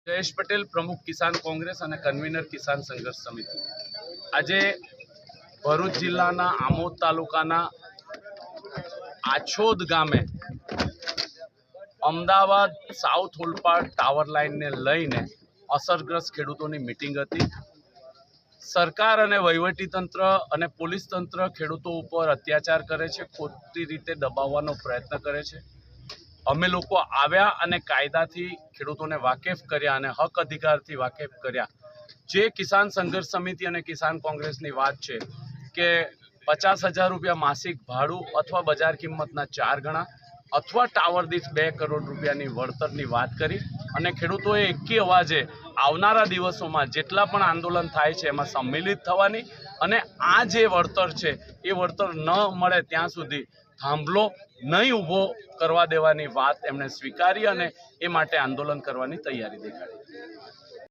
જયેશ પટેલ, પ્રમુખ કિસાન કોંગ્રેસ અને કન્વીનર કિસાન સંઘર્ષ સમિતિ। આજે ભરૂચ જિલ્લાના આમોદ તાલુકાના આછોદ ગામે અમદાવાદ સાઉથ ઓલપાડ ટાવર લાઇનને લઈને અસરગ્રસ્ત ખેડૂતોની મિટિંગ હતી। સરકાર અને વહીવટીતંત્ર અને પોલીસ તંત્ર ખેડૂતો ઉપર અત્યાચાર કરે છે, ખોટી રીતે દબાવવાનો પ્રયત્ન કરે છે। અમે લોકો આવ્યા અને કાયદાથી ખેડૂતોને વાકેફ કર્યા અને હક અધિકારથી વાકેફ કર્યા। જે કિસાન સંઘર્ષ સમિતિ અને કિસાન કોંગ્રેસની વાત છે કે 50,000 રૂપિયા માસિક ભાડું અથવા બજાર કિંમતના 4 ગણા અથવા ટાવર દીઠ 2 કરોડ રૂપિયાની વળતરની વાત કરી અને ખેડૂતોએ એકી અવાજે આવનારા દિવસોમાં જેટલા પણ આંદોલન થાય છે એમાં સંમિલિત થવાની અને આ જે વળતર છે એ વળતર ન મળે ત્યાં સુધી થાંભલો નહીં ઊભો કરવા દેવાની વાત એમણે સ્વીકારી અને એ માટે આંદોલન કરવાની તૈયારી દેખાડી।